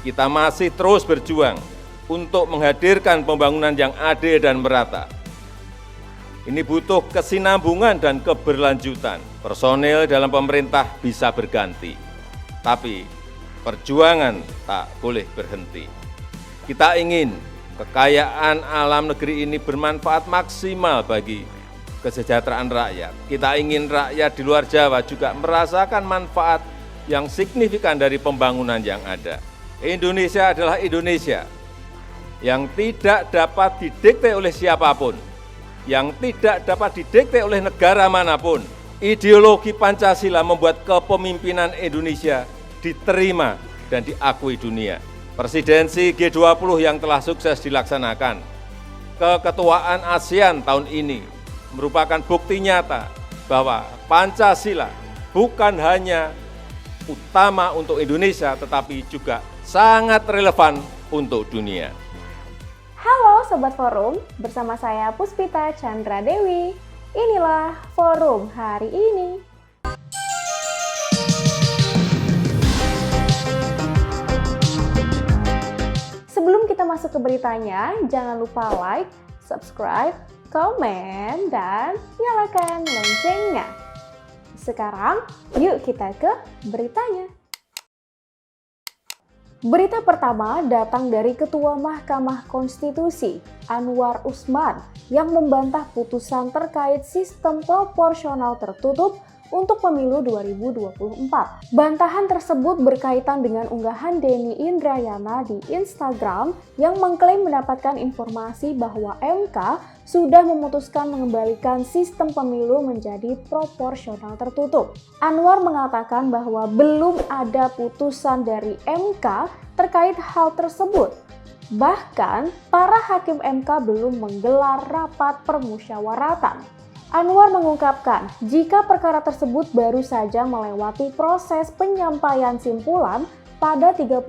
kita masih terus berjuang untuk menghadirkan pembangunan yang adil dan merata. Ini butuh kesinambungan dan keberlanjutan. Personil dalam pemerintah bisa berganti, tapi perjuangan tak boleh berhenti. Kita ingin kekayaan alam negeri ini bermanfaat maksimal bagi kesejahteraan rakyat. Kita ingin rakyat di luar Jawa juga merasakan manfaat yang signifikan dari pembangunan yang ada. Indonesia adalah Indonesia yang tidak dapat didikte oleh siapapun, yang tidak dapat didikte oleh negara manapun. Ideologi Pancasila membuat kepemimpinan Indonesia diterima dan diakui dunia. Presidensi G20 yang telah sukses dilaksanakan, keketuaan ASEAN tahun ini merupakan bukti nyata bahwa Pancasila bukan hanya utama untuk Indonesia, tetapi juga sangat relevan untuk dunia. Halo Sobat Forum, bersama saya Puspita Chandra Dewi. Inilah Forum hari ini. Sebelum kita masuk ke beritanya, jangan lupa like, subscribe, komen, dan nyalakan loncengnya. Sekarang, yuk kita ke beritanya. Berita pertama datang dari Ketua Mahkamah Konstitusi, Anwar Usman, yang membantah putusan terkait sistem proporsional tertutup untuk pemilu 2024. Bantahan tersebut berkaitan dengan unggahan Denny Indrayana di Instagram yang mengklaim mendapatkan informasi bahwa MK sudah memutuskan mengembalikan sistem pemilu menjadi proporsional tertutup. Anwar mengatakan bahwa belum ada putusan dari MK terkait hal tersebut. Bahkan, para hakim MK belum menggelar rapat permusyawaratan. Anwar mengungkapkan, jika perkara tersebut baru saja melewati proses penyampaian simpulan pada 31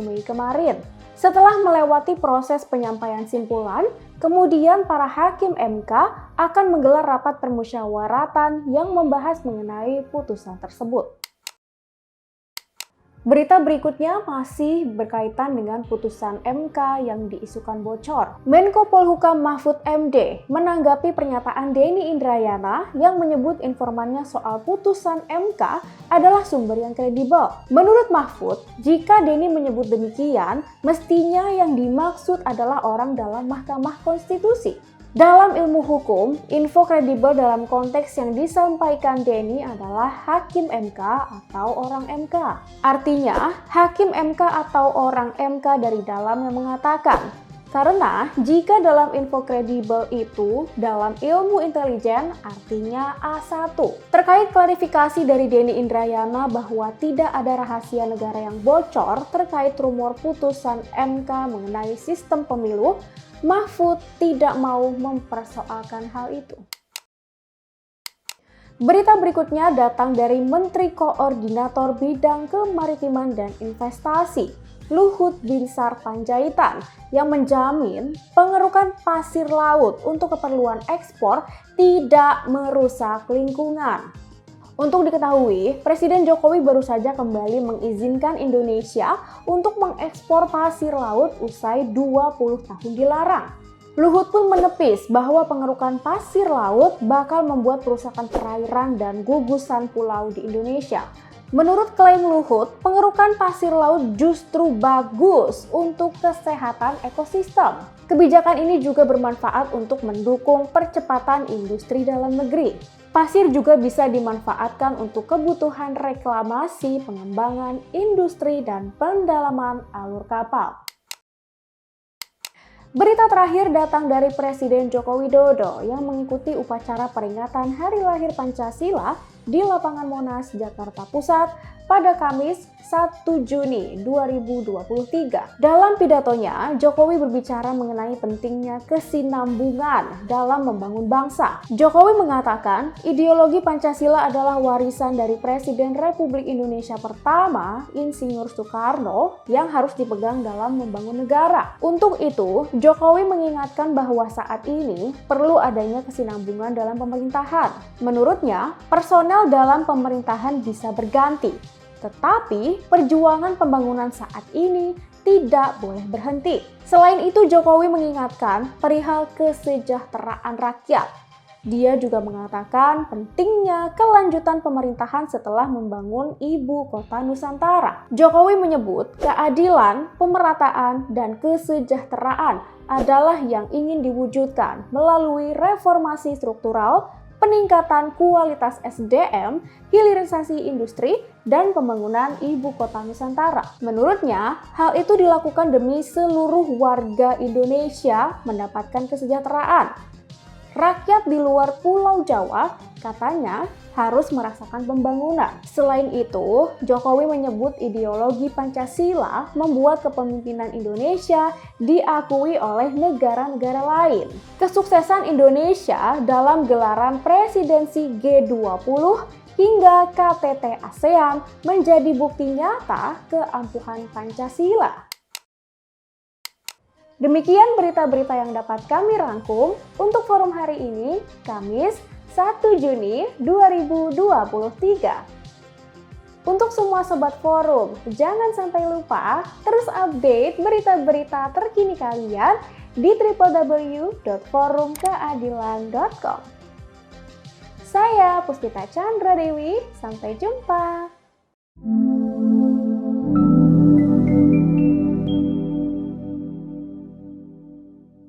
Mei kemarin. Setelah melewati proses penyampaian simpulan, kemudian para hakim MK akan menggelar rapat permusyawaratan yang membahas mengenai putusan tersebut. Berita berikutnya masih berkaitan dengan putusan MK yang diisukan bocor. Menko Polhukam Mahfud MD menanggapi pernyataan Denny Indrayana yang menyebut informannya soal putusan MK adalah sumber yang kredibel. Menurut Mahfud, jika Denny menyebut demikian, mestinya yang dimaksud adalah orang dalam Mahkamah Konstitusi. Dalam ilmu hukum, info kredibel dalam konteks yang disampaikan Denny adalah hakim MK atau orang MK. Artinya, hakim MK atau orang MK dari dalam yang mengatakan. Karena jika dalam info kredibel itu dalam ilmu intelijen artinya A1. Terkait klarifikasi dari Denny Indrayana bahwa tidak ada rahasia negara yang bocor terkait rumor putusan MK mengenai sistem pemilu, Mahfud tidak mau mempersoalkan hal itu. Berita berikutnya datang dari Menteri Koordinator Bidang Kemaritiman dan Investasi, Luhut Binsar Panjaitan, yang menjamin pengerukan pasir laut untuk keperluan ekspor tidak merusak lingkungan. Untuk diketahui, Presiden Jokowi baru saja kembali mengizinkan Indonesia untuk mengekspor pasir laut usai 20 tahun dilarang. Luhut pun menepis bahwa pengerukan pasir laut bakal membuat perusakan perairan dan gugusan pulau di Indonesia. Menurut klaim Luhut, pengerukan pasir laut justru bagus untuk kesehatan ekosistem. Kebijakan ini juga bermanfaat untuk mendukung percepatan industri dalam negeri. Pasir juga bisa dimanfaatkan untuk kebutuhan reklamasi, pengembangan industri, dan pendalaman alur kapal. Berita terakhir datang dari Presiden Joko Widodo yang mengikuti upacara peringatan Hari Lahir Pancasila di Lapangan Monas, Jakarta Pusat pada Kamis 1 Juni 2023. Dalam pidatonya, Jokowi berbicara mengenai pentingnya kesinambungan dalam membangun bangsa. Jokowi mengatakan, ideologi Pancasila adalah warisan dari Presiden Republik Indonesia pertama, Insinyur Soekarno, yang harus dipegang dalam membangun negara. Untuk itu, Jokowi mengingatkan bahwa saat ini perlu adanya kesinambungan dalam pemerintahan. Menurutnya, personel dalam pemerintahan bisa berganti, tetapi perjuangan pembangunan saat ini tidak boleh berhenti. Selain itu, Jokowi mengingatkan perihal kesejahteraan rakyat. Dia juga mengatakan pentingnya kelanjutan pemerintahan setelah membangun ibu kota Nusantara. Jokowi menyebut keadilan, pemerataan, dan kesejahteraan adalah yang ingin diwujudkan melalui reformasi struktural, peningkatan kualitas SDM, hilirisasi industri, dan pembangunan ibu kota Nusantara. Menurutnya, hal itu dilakukan demi seluruh warga Indonesia mendapatkan kesejahteraan. Rakyat di luar Pulau Jawa katanya harus merasakan pembangunan. Selain itu, Jokowi menyebut ideologi Pancasila membuat kepemimpinan Indonesia diakui oleh negara-negara lain. Kesuksesan Indonesia dalam gelaran presidensi G20 hingga KTT ASEAN menjadi bukti nyata keampuhan Pancasila. Demikian berita-berita yang dapat kami rangkum untuk forum hari ini, Kamis 1 Juni 2023. Untuk semua sobat forum, jangan sampai lupa terus update berita-berita terkini kalian di www.forumkeadilan.com. Saya Puspita Chandra Dewi, sampai jumpa.